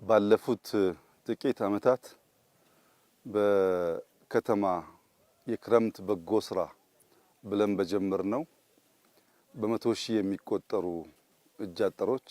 ባለፉት ጥቂት ዓመታት በከተማ የክረምት በጎ ስራ ብለን በጀመርነው በመቶ ሺህ የሚቆጠሩ እጅ አጠሮች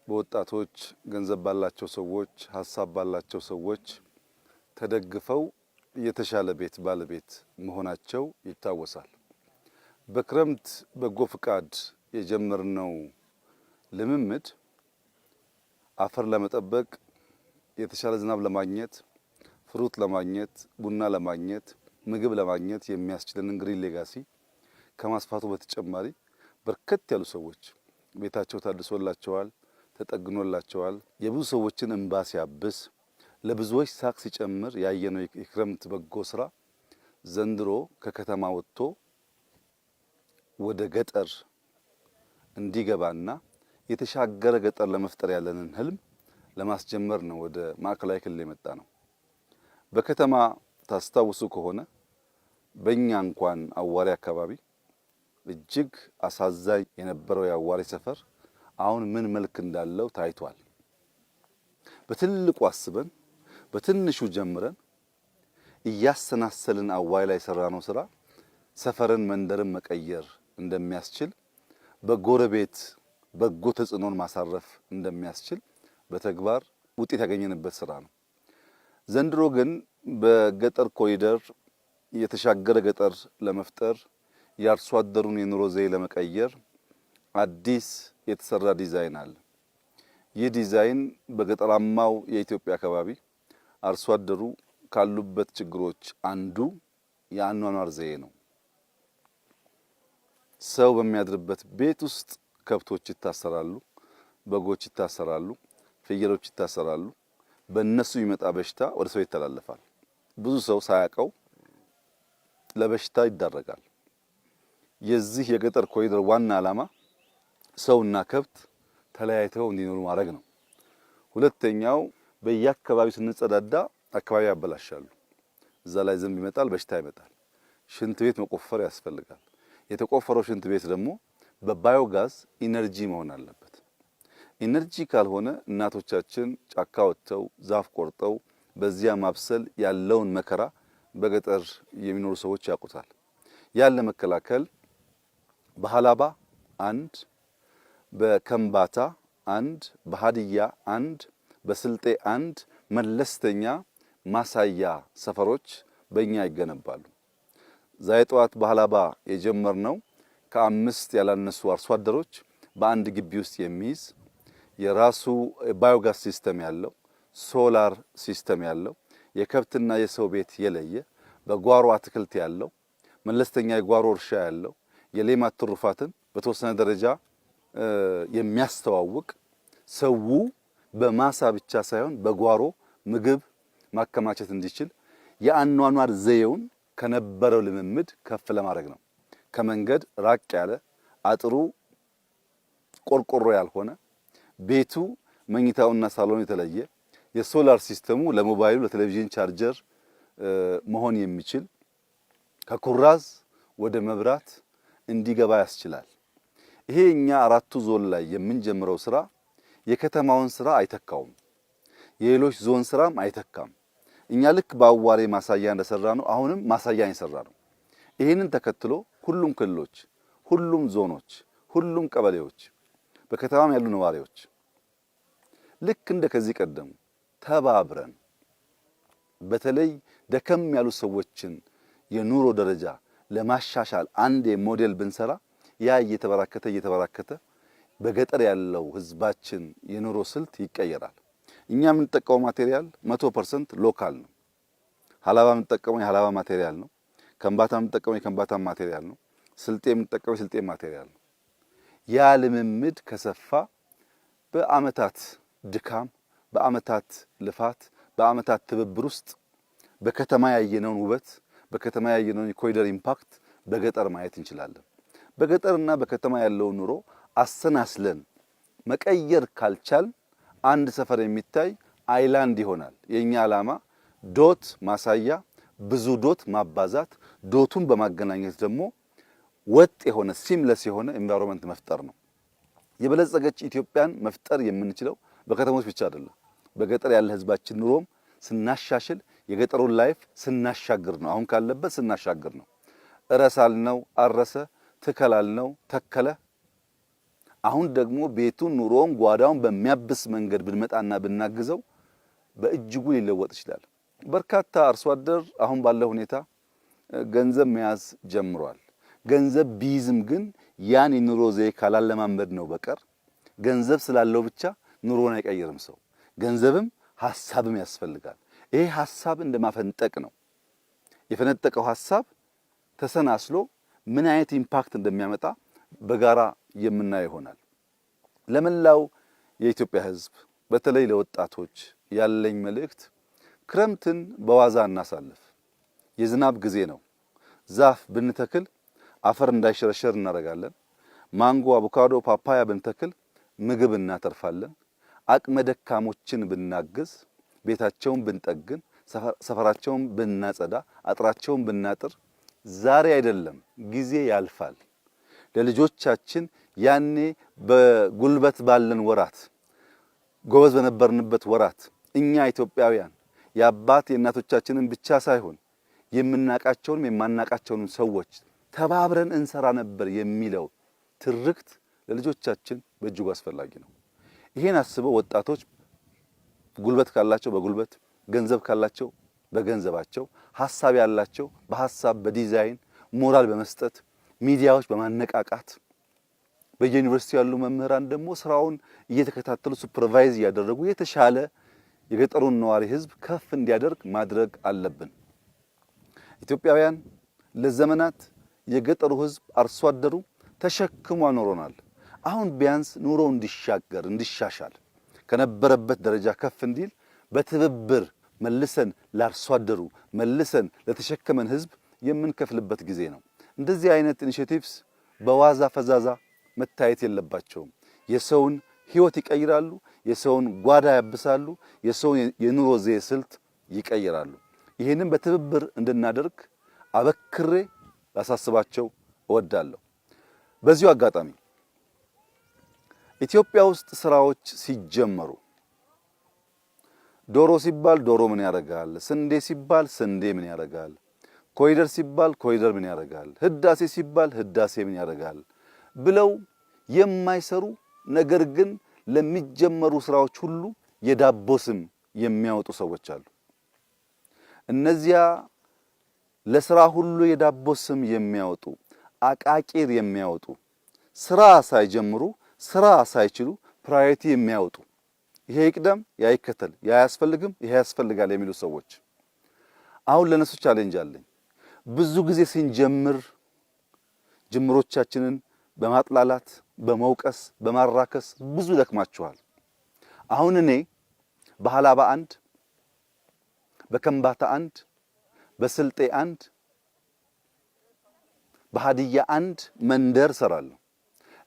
በወጣቶች ገንዘብ ባላቸው ሰዎች ሀሳብ ባላቸው ሰዎች ተደግፈው የተሻለ ቤት ባለቤት መሆናቸው ይታወሳል። በክረምት በጎ ፍቃድ የጀመርነው ልምምድ አፈር ለመጠበቅ የተሻለ ዝናብ ለማግኘት ፍሩት ለማግኘት ቡና ለማግኘት ምግብ ለማግኘት የሚያስችለንን ግሪን ሌጋሲ ከማስፋቱ በተጨማሪ በርከት ያሉ ሰዎች ቤታቸው ታድሶላቸዋል፣ ተጠግኖላቸዋል። የብዙ ሰዎችን እንባ ሲያብስ ለብዙዎች ሳቅ ሲጨምር ያየነው የክረምት በጎ ስራ ዘንድሮ ከከተማ ወጥቶ ወደ ገጠር እንዲገባና የተሻገረ ገጠር ለመፍጠር ያለንን ህልም ለማስጀመር ነው ወደ ማዕከላዊ ክልል የመጣ ነው። በከተማ ታስታውሱ ከሆነ በእኛ እንኳን አዋሪ አካባቢ እጅግ አሳዛኝ የነበረው የአዋሪ ሰፈር አሁን ምን መልክ እንዳለው ታይቷል። በትልቁ አስበን በትንሹ ጀምረን እያሰናሰልን አዋሪ ላይ የሰራነው ስራ ሰፈርን መንደርን መቀየር እንደሚያስችል በጎረቤት በጎ ተጽዕኖን ማሳረፍ እንደሚያስችል በተግባር ውጤት ያገኘንበት ስራ ነው። ዘንድሮ ግን በገጠር ኮሪደር የተሻገረ ገጠር ለመፍጠር የአርሶ አደሩን የኑሮ ዘዬ ለመቀየር አዲስ የተሰራ ዲዛይን አለ። ይህ ዲዛይን በገጠራማው የኢትዮጵያ አካባቢ አርሶ አደሩ ካሉበት ችግሮች አንዱ የአኗኗር ዘዬ ነው። ሰው በሚያድርበት ቤት ውስጥ ከብቶች ይታሰራሉ፣ በጎች ይታሰራሉ፣ ፍየሎች ይታሰራሉ። በእነሱ የሚመጣ በሽታ ወደ ሰው ይተላለፋል። ብዙ ሰው ሳያውቀው ለበሽታ ይዳረጋል። የዚህ የገጠር ኮሪደር ዋና ዓላማ ሰውና ከብት ተለያይተው እንዲኖሩ ማድረግ ነው። ሁለተኛው በየአካባቢው ስንጸዳዳ አካባቢ ያበላሻሉ። እዛ ላይ ዝንብ ይመጣል፣ በሽታ ይመጣል። ሽንት ቤት መቆፈር ያስፈልጋል። የተቆፈረው ሽንት ቤት ደግሞ በባዮጋዝ ኢነርጂ መሆን አለበት። ኢነርጂ ካልሆነ እናቶቻችን ጫካ ወጥተው ዛፍ ቆርጠው በዚያ ማብሰል ያለውን መከራ በገጠር የሚኖሩ ሰዎች ያውቁታል። ያን ለመከላከል በሃላባ አንድ፣ በከምባታ አንድ፣ በሃዲያ አንድ፣ በስልጤ አንድ መለስተኛ ማሳያ ሰፈሮች በእኛ ይገነባሉ። ዛሬ ጠዋት በሃላባ የጀመርነው ከ5 ያላነሱ አርሶ አደሮች በአንድ ግቢ ውስጥ የሚይዝ የራሱ ባዮጋስ ሲስተም ያለው ሶላር ሲስተም ያለው የከብትና የሰው ቤት የለየ በጓሮ አትክልት ያለው መለስተኛ የጓሮ እርሻ ያለው የሌማት ትሩፋትን በተወሰነ ደረጃ የሚያስተዋውቅ ሰው በማሳ ብቻ ሳይሆን በጓሮ ምግብ ማከማቸት እንዲችል የአኗኗር ዘዬውን ከነበረው ልምምድ ከፍ ለማድረግ ነው። ከመንገድ ራቅ ያለ አጥሩ ቆርቆሮ ያልሆነ ቤቱ መኝታውና ሳሎኑ የተለየ የሶላር ሲስተሙ ለሞባይሉ ለቴሌቪዥን ቻርጀር መሆን የሚችል ከኩራዝ ወደ መብራት እንዲገባ ያስችላል። ይሄ እኛ አራቱ ዞን ላይ የምንጀምረው ስራ የከተማውን ስራ አይተካውም፣ የሌሎች ዞን ስራም አይተካም። እኛ ልክ በአዋሬ ማሳያ እንደሰራ ነው አሁንም ማሳያ የሰራ ነው። ይሄንን ተከትሎ ሁሉም ክልሎች፣ ሁሉም ዞኖች፣ ሁሉም ቀበሌዎች በከተማም ያሉ ነዋሪዎች ልክ እንደ ከዚህ ቀደም ተባብረን በተለይ ደከም ያሉ ሰዎችን የኑሮ ደረጃ ለማሻሻል አንድ ሞዴል ብንሰራ ያ እየተበራከተ በገጠር ያለው ህዝባችን የኑሮ ስልት ይቀየራል። እኛ የምንጠቀመው ማቴሪያል 100% ሎካል ነው። ሃላባ የምንጠቀመው የሃላባ ማቴሪያል ነው። ከምባታ የምንጠቀመው የከምባታ ማቴሪያል ነው። ስልጤ የምንጠቀመው የስልጤ ማቴሪያል ነው። ያ ልምምድ ከሰፋ በአመታት ድካም፣ በአመታት ልፋት፣ በአመታት ትብብር ውስጥ በከተማ ያየነውን ውበት፣ በከተማ ያየነውን የኮሪደር ኢምፓክት በገጠር ማየት እንችላለን። በገጠርና በከተማ ያለውን ኑሮ አሰናስለን መቀየር ካልቻል አንድ ሰፈር የሚታይ አይላንድ ይሆናል። የኛ ዓላማ ዶት ማሳያ ብዙ ዶት ማባዛት፣ ዶቱን በማገናኘት ደግሞ ወጥ የሆነ ሲምለስ የሆነ ኤንቫይሮንመንት መፍጠር ነው። የበለጸገች ኢትዮጵያን መፍጠር የምንችለው በከተሞች ብቻ አይደለም። በገጠር ያለ ህዝባችን ኑሮም ስናሻሽል የገጠሩን ላይፍ ስናሻግር ነው። አሁን ካለበት ስናሻግር ነው። እረሳልነው አረሰ፣ ትከላልነው ተከለ። አሁን ደግሞ ቤቱን ኑሮውን ጓዳውን በሚያብስ መንገድ ብንመጣና ብናግዘው በእጅጉ ሊለወጥ ይችላል። በርካታ አርሶ አደር አሁን ባለው ሁኔታ ገንዘብ መያዝ ጀምሯል። ገንዘብ ቢይዝም ግን ያን የኑሮ ዘዬ ካላለማመድ ነው በቀር ገንዘብ ስላለው ብቻ ኑሮን አይቀይርም ሰው። ገንዘብም ሐሳብም ያስፈልጋል። ይሄ ሐሳብ እንደማፈንጠቅ ነው። የፈነጠቀው ሐሳብ ተሰናስሎ ምን አይነት ኢምፓክት እንደሚያመጣ በጋራ የምናየው ይሆናል። ለመላው የኢትዮጵያ ሕዝብ በተለይ ለወጣቶች ያለኝ መልእክት ክረምትን በዋዛ እናሳልፍ። የዝናብ ጊዜ ነው። ዛፍ ብንተክል አፈር እንዳይሸረሸር እናደርጋለን። ማንጎ፣ አቮካዶ፣ ፓፓያ ብንተክል ምግብ እናተርፋለን። አቅመ ደካሞችን ብናግዝ፣ ቤታቸውን ብንጠግን፣ ሰፈራቸውን ብናጸዳ፣ አጥራቸውን ብናጥር ዛሬ አይደለም ጊዜ ያልፋል። ለልጆቻችን ያኔ በጉልበት ባለን ወራት ጎበዝ በነበርንበት ወራት እኛ ኢትዮጵያውያን የአባት የእናቶቻችንን ብቻ ሳይሆን የምናቃቸውንም የማናቃቸውንም ሰዎች ተባብረን እንሰራ ነበር የሚለው ትርክት ለልጆቻችን በእጅጉ አስፈላጊ ነው። ይሄን አስበው ወጣቶች ጉልበት ካላቸው በጉልበት፣ ገንዘብ ካላቸው በገንዘባቸው፣ ሐሳብ ያላቸው በሐሳብ በዲዛይን ሞራል በመስጠት ሚዲያዎች በማነቃቃት በዩኒቨርሲቲ ያሉ መምህራን ደግሞ ስራውን እየተከታተሉ ሱፐርቫይዝ እያደረጉ የተሻለ የገጠሩን ነዋሪ ህዝብ ከፍ እንዲያደርግ ማድረግ አለብን። ኢትዮጵያውያን ለዘመናት የገጠሩ ህዝብ አርሶ አደሩ ተሸክሞ አኖሮናል። አሁን ቢያንስ ኑሮ እንዲሻገር እንዲሻሻል ከነበረበት ደረጃ ከፍ እንዲል በትብብር መልሰን ለአርሶ አደሩ መልሰን ለተሸከመን ህዝብ የምንከፍልበት ጊዜ ነው። እንደዚህ አይነት ኢኒሼቲቭስ በዋዛ ፈዛዛ መታየት የለባቸውም። የሰውን ህይወት ይቀይራሉ፣ የሰውን ጓዳ ያብሳሉ፣ የሰውን የኑሮ ዘዬ ስልት ይቀይራሉ። ይህንን በትብብር እንድናደርግ አበክሬ ላሳስባቸው እወዳለሁ። በዚሁ አጋጣሚ ኢትዮጵያ ውስጥ ስራዎች ሲጀመሩ ዶሮ ሲባል ዶሮ ምን ያደርጋል፣ ስንዴ ሲባል ስንዴ ምን ያደርጋል፣ ኮሪደር ሲባል ኮሪደር ምን ያደርጋል፣ ህዳሴ ሲባል ህዳሴ ምን ያደርጋል ብለው የማይሰሩ ነገር ግን ለሚጀመሩ ስራዎች ሁሉ የዳቦ ስም የሚያወጡ ሰዎች አሉ። እነዚያ ለስራ ሁሉ የዳቦ ስም የሚያወጡ አቃቂር የሚያወጡ ስራ ሳይጀምሩ ስራ ሳይችሉ ፕራዮሪቲ የሚያወጡ ይሄ ይቅደም ያ ይከተል ያ ያስፈልግም ይሄ ያስፈልጋል የሚሉ ሰዎች አሁን ለነሱ ቻሌንጅ አለኝ። ብዙ ጊዜ ስንጀምር ጅምሮቻችንን በማጥላላት በመውቀስ በማራከስ ብዙ ደክማችኋል። አሁን እኔ በሃላባ አንድ፣ በከምባታ አንድ፣ በስልጤ አንድ፣ በሃዲያ አንድ መንደር ሰራለሁ።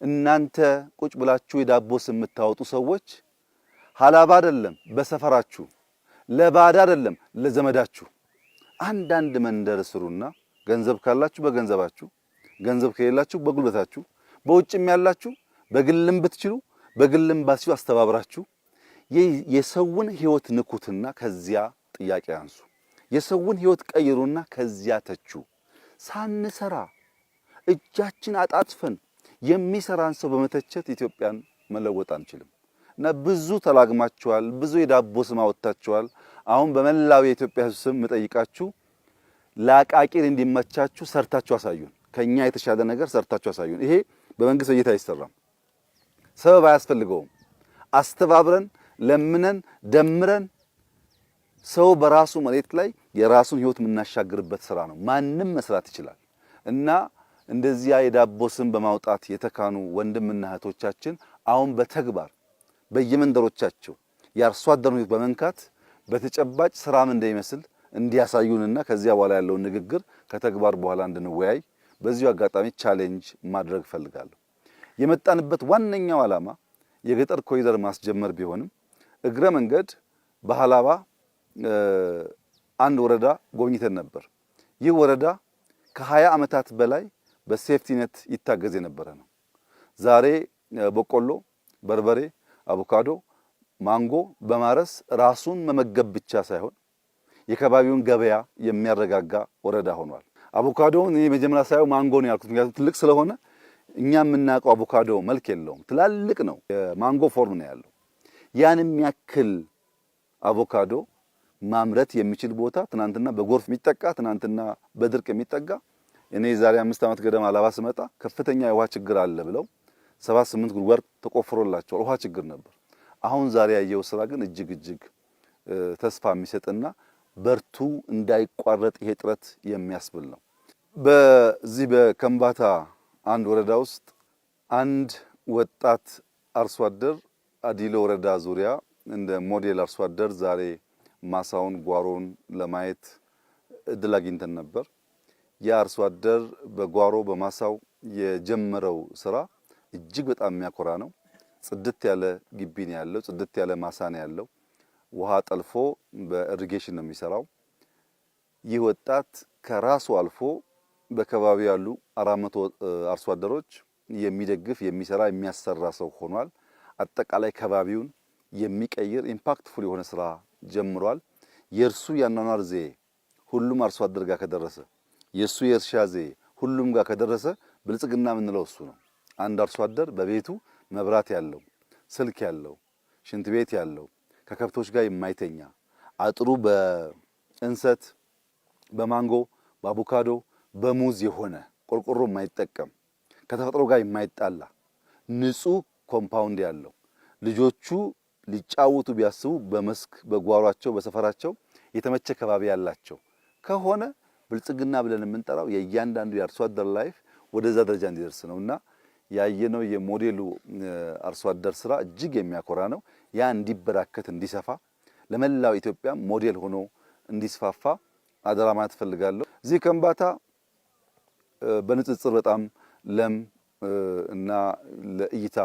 እናንተ ቁጭ ብላችሁ የዳቦ ስም የምታወጡ ሰዎች ሃላባ አይደለም በሰፈራችሁ፣ ለባዳ አይደለም ለዘመዳችሁ አንዳንድ መንደር ስሩና ገንዘብ ካላችሁ በገንዘባችሁ፣ ገንዘብ ከሌላችሁ በጉልበታችሁ፣ በውጭም ያላችሁ በግልም ብትችሉ በግልም ባስዩ አስተባብራችሁ የሰውን ህይወት ንኩትና ከዚያ ጥያቄ አንሱ። የሰውን ህይወት ቀይሩና ከዚያ ተቹ። ሳንሰራ እጃችን አጣጥፈን የሚሰራን ሰው በመተቸት ኢትዮጵያን መለወጥ አንችልም። እና ብዙ ተላግማችኋል፣ ብዙ የዳቦ ስም አወጣችኋል። አሁን በመላው የኢትዮጵያ ህዝብ ስም መጠይቃችሁ ለአቃቂር እንዲመቻችሁ ሰርታችሁ አሳዩን። ከኛ የተሻለ ነገር ሰርታችሁ አሳዩን። ይሄ በመንግስት እይታ አይሰራም። ሰበብ አያስፈልገውም። አስተባብረን ለምነን ደምረን ሰው በራሱ መሬት ላይ የራሱን ህይወት የምናሻግርበት ስራ ነው። ማንም መስራት ይችላል። እና እንደዚያ የዳቦ ስም በማውጣት የተካኑ ወንድምና እህቶቻችን አሁን በተግባር በየመንደሮቻቸው የአርሶ አደሩን ህይወት በመንካት በተጨባጭ ስራም እንደሚመስል እንዲያሳዩንና ከዚያ በኋላ ያለውን ንግግር ከተግባር በኋላ እንድንወያይ በዚሁ አጋጣሚ ቻሌንጅ ማድረግ ፈልጋለሁ። የመጣንበት ዋነኛው ዓላማ የገጠር ኮሪደር ማስጀመር ቢሆንም እግረ መንገድ በሃላባ አንድ ወረዳ ጎብኝተን ነበር። ይህ ወረዳ ከ20 ዓመታት በላይ በሴፍቲኔት ይታገዝ የነበረ ነው። ዛሬ በቆሎ፣ በርበሬ፣ አቮካዶ፣ ማንጎ በማረስ ራሱን መመገብ ብቻ ሳይሆን የከባቢውን ገበያ የሚያረጋጋ ወረዳ ሆኗል። አቮካዶውን እኔ መጀመሪያ ሳየው ማንጎ ነው ያልኩት፣ ምክንያቱም ትልቅ ስለሆነ እኛ የምናውቀው አቮካዶ መልክ የለውም፣ ትላልቅ ነው፣ የማንጎ ፎርም ነው ያለው። ያን የሚያክል አቮካዶ ማምረት የሚችል ቦታ ትናንትና በጎርፍ የሚጠቃ ትናንትና በድርቅ የሚጠጋ እኔ ዛሬ 5 ዓመት ገደማ አላባ ስመጣ ከፍተኛ የውሃ ችግር አለ ብለው 7-8 ጉድጓድ ተቆፍሮላቸዋል። ውሃ ችግር ነበር። አሁን ዛሬ ያየው ስራ ግን እጅግ ተስፋ የሚሰጥና በርቱ እንዳይቋረጥ ይሄ ጥረት የሚያስብል ነው። በዚህ በከምባታ አንድ ወረዳ ውስጥ አንድ ወጣት አርሶ አደር አዲሎ ወረዳ ዙሪያ እንደ ሞዴል አርሶ አደር ዛሬ ማሳውን ጓሮን ለማየት እድል አግኝተን ነበር። ያ አርሶ አደር በጓሮ በማሳው የጀመረው ስራ እጅግ በጣም የሚያኮራ ነው። ጽድት ያለ ግቢ ነው ያለው፣ ጽድት ያለ ማሳ ነው ያለው። ውሃ ጠልፎ በኢሪጌሽን ነው የሚሰራው። ይህ ወጣት ከራሱ አልፎ በከባቢው ያሉ 400 አርሶ አደሮች የሚደግፍ የሚሰራ የሚያሰራ ሰው ሆኗል። አጠቃላይ ከባቢውን የሚቀይር ኢምፓክትፉል የሆነ ስራ ጀምሯል። የእርሱ ያኗኗር ዘዬ ሁሉም አርሶ አደር ጋር ከደረሰ የእሱ የእርሻ ዘዬ ሁሉም ጋር ከደረሰ ብልጽግና የምንለው እሱ ነው። አንድ አርሶ አደር በቤቱ መብራት ያለው፣ ስልክ ያለው፣ ሽንት ቤት ያለው፣ ከከብቶች ጋር የማይተኛ አጥሩ በእንሰት በማንጎ በአቮካዶ በሙዝ የሆነ ቆርቆሮ የማይጠቀም ከተፈጥሮ ጋር የማይጣላ ንጹህ ኮምፓውንድ ያለው ልጆቹ ሊጫወቱ ቢያስቡ በመስክ በጓሯቸው በሰፈራቸው የተመቸ ከባቢ ያላቸው ከሆነ ብልጽግና ብለን የምንጠራው የእያንዳንዱ የአርሶ አደር ላይፍ ወደዛ ደረጃ እንዲደርስ ነውና ያየነው የሞዴሉ አርሶ አደር ስራ እጅግ የሚያኮራ ነው። ያ እንዲበራከት እንዲሰፋ ለመላው ኢትዮጵያ ሞዴል ሆኖ እንዲስፋፋ አደራ ማለት ፈልጋለሁ። እዚህ ከምባታ በንጽጽር በጣም ለም እና ለእይታ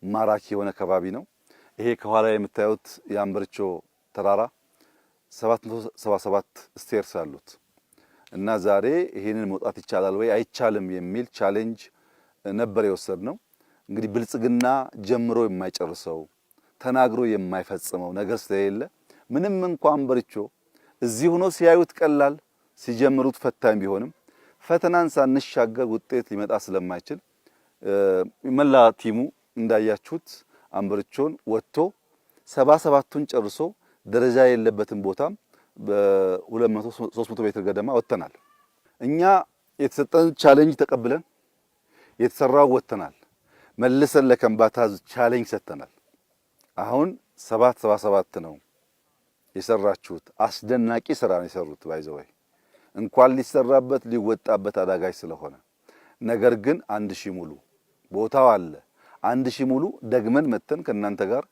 ማራኪ የሆነ ከባቢ ነው። ይሄ ከኋላ የምታዩት የአምበርቾ ተራራ 777 ስቴርስ አሉት እና ዛሬ ይሄንን መውጣት ይቻላል ወይ አይቻልም የሚል ቻሌንጅ ነበር የወሰድነው። እንግዲህ ብልጽግና ጀምሮ የማይጨርሰው ተናግሮ የማይፈጽመው ነገር ስለሌለ ምንም እንኳን አንበርቾ እዚህ ሆኖ ሲያዩት ቀላል ሲጀምሩት ፈታኝ ቢሆንም ፈተናን ሳንሻገር ውጤት ሊመጣ ስለማይችል መላ ቲሙ እንዳያችሁት አንበርቾን ወጥቶ 77ቱን ጨርሶ ደረጃ የሌለበትን ቦታም በ200 300 ሜትር ገደማ ወጥተናል። እኛ የተሰጠን ቻሌንጅ ተቀብለን የተሰራው ወጥተናል። መልሰን ለከምባታ ቻሌንጅ ሰጥተናል። አሁን 777 ነው የሰራችሁት። አስደናቂ ስራ ነው የሰሩት። ባይዘወይ እንኳን ሊሰራበት ሊወጣበት አዳጋች ስለሆነ ነገር ግን 1000 ሙሉ ቦታው አለ። 1000 ሙሉ ደግመን መተን ከእናንተ ጋር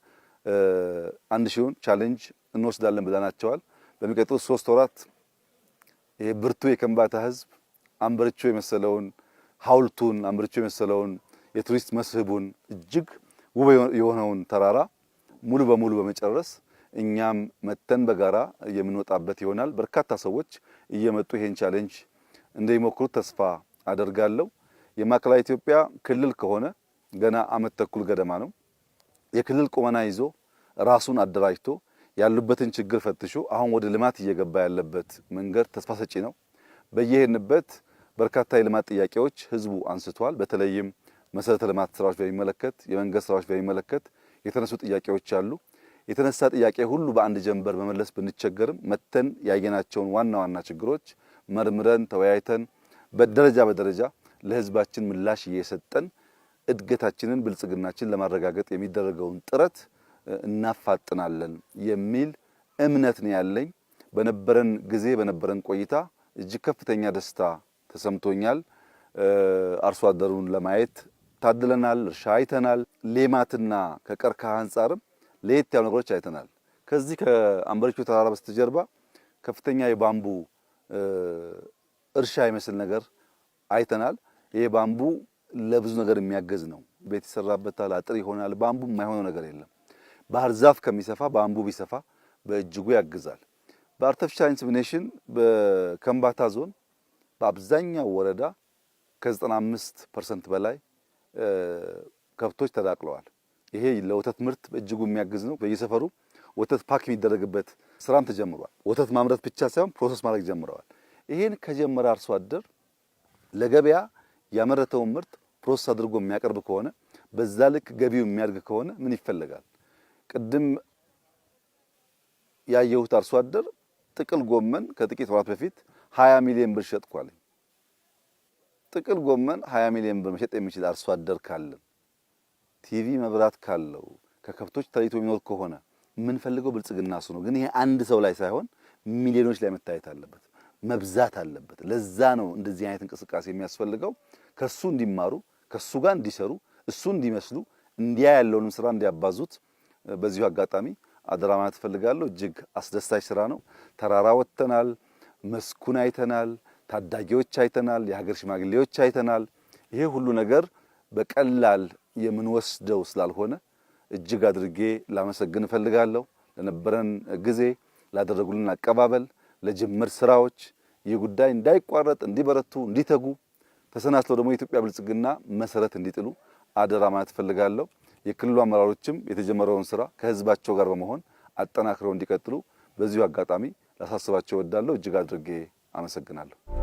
1000ውን ቻሌንጅ እንወስዳለን ብለናቸዋል። በሚቀጥሉት 3 ወራት ይሄ ብርቱ የከምባታ ህዝብ አንበርቾ የመሰለውን ሐውልቱን አንበርቾ የመሰለውን የቱሪስት መስህቡን እጅግ ውብ የሆነውን ተራራ ሙሉ በሙሉ በመጨረስ እኛም መተን በጋራ የምንወጣበት ይሆናል። በርካታ ሰዎች እየመጡ ይሄን ቻሌንጅ እንደሚሞክሩት ተስፋ አደርጋለሁ። የማዕከላዊ ኢትዮጵያ ክልል ከሆነ ገና ዓመት ተኩል ገደማ ነው። የክልል ቁመና ይዞ ራሱን አደራጅቶ ያሉበትን ችግር ፈትሾ አሁን ወደ ልማት እየገባ ያለበት መንገድ ተስፋ ሰጪ ነው። በየሄድንበት በርካታ የልማት ጥያቄዎች ህዝቡ አንስቷል። በተለይም መሰረተ ልማት ስራዎች በሚመለከት የመንገድ ስራዎች በሚመለከት የተነሱ ጥያቄዎች አሉ። የተነሳ ጥያቄ ሁሉ በአንድ ጀንበር መመለስ ብንቸገርም መተን ያየናቸውን ዋና ዋና ችግሮች መርምረን ተወያይተን በደረጃ በደረጃ ለህዝባችን ምላሽ እየሰጠን እድገታችንን ብልጽግናችን ለማረጋገጥ የሚደረገውን ጥረት እናፋጥናለን የሚል እምነት ነው ያለኝ። በነበረን ጊዜ በነበረን ቆይታ እጅግ ከፍተኛ ደስታ ተሰምቶኛል። አርሶ አደሩን ለማየት ታድለናል። እርሻ አይተናል። ሌማትና ከቀርከሃ አንጻርም ለየት ያሉ ነገሮች አይተናል። ከዚህ ከአንበርቾ ተራራ በስተጀርባ ከፍተኛ የባምቡ እርሻ ይመስል ነገር አይተናል። ይሄ ባምቡ ለብዙ ነገር የሚያገዝ ነው። ቤት ይሰራበታል፣ አጥር ይሆናል። ባምቡ የማይሆነው ነገር የለም። ባህር ዛፍ ከሚሰፋ ባምቡ ቢሰፋ በእጅጉ ያግዛል። በአርቲፊሻል ኢንሰሚኔሽን በከምባታ ዞን በአብዛኛው ወረዳ ከ95% በላይ ከብቶች ተዳቅለዋል። ይሄ ለወተት ምርት በእጅጉ የሚያግዝ ነው። በየሰፈሩ ወተት ፓክ የሚደረግበት ስራም ተጀምሯል። ወተት ማምረት ብቻ ሳይሆን ፕሮሰስ ማድረግ ጀምረዋል። ይሄን ከጀመረ አርሶ አደር ለገበያ ያመረተውን ምርት ፕሮሰስ አድርጎ የሚያቀርብ ከሆነ በዛ ልክ ገቢው የሚያድግ ከሆነ ምን ይፈልጋል? ቅድም ያየሁት አርሶ አደር ጥቅል ጎመን ከጥቂት ወራት በፊት 20 ሚሊዮን ብር ሸጥኳል። ጥቅል ጎመን 20 ሚሊዮን ብር መሸጥ የሚችል አርሶ አደር ካለ ቲቪ መብራት ካለው ከከብቶች ተለይቶ የሚኖር ከሆነ ምን ፈልገው ብልጽግና እሱ ነው። ግን ይሄ አንድ ሰው ላይ ሳይሆን ሚሊዮኖች ላይ መታየት አለበት፣ መብዛት አለበት። ለዛ ነው እንደዚህ አይነት እንቅስቃሴ የሚያስፈልገው። ከሱ እንዲማሩ፣ ከሱ ጋር እንዲሰሩ፣ እሱ እንዲመስሉ፣ እንዲያ ያለውንም ስራ እንዲያባዙት በዚሁ አጋጣሚ አደራ ማለት ፈልጋለሁ። እጅግ አስደሳች ስራ ነው። ተራራ ወጥተናል፣ መስኩን አይተናል፣ ታዳጊዎች አይተናል፣ የሀገር ሽማግሌዎች አይተናል። ይሄ ሁሉ ነገር በቀላል የምንወስደው ስላልሆነ እጅግ አድርጌ ላመሰግን እፈልጋለሁ። ለነበረን ጊዜ፣ ላደረጉልን አቀባበል፣ ለጅምር ስራዎች ይህ ጉዳይ እንዳይቋረጥ እንዲበረቱ፣ እንዲተጉ ተሰናስለው ደግሞ የኢትዮጵያ ብልጽግና መሰረት እንዲጥሉ አደራ ማለት እፈልጋለሁ። የክልሉ አመራሮችም የተጀመረውን ስራ ከህዝባቸው ጋር በመሆን አጠናክረው እንዲቀጥሉ በዚሁ አጋጣሚ ላሳስባቸው እወዳለሁ። እጅግ አድርጌ አመሰግናለሁ።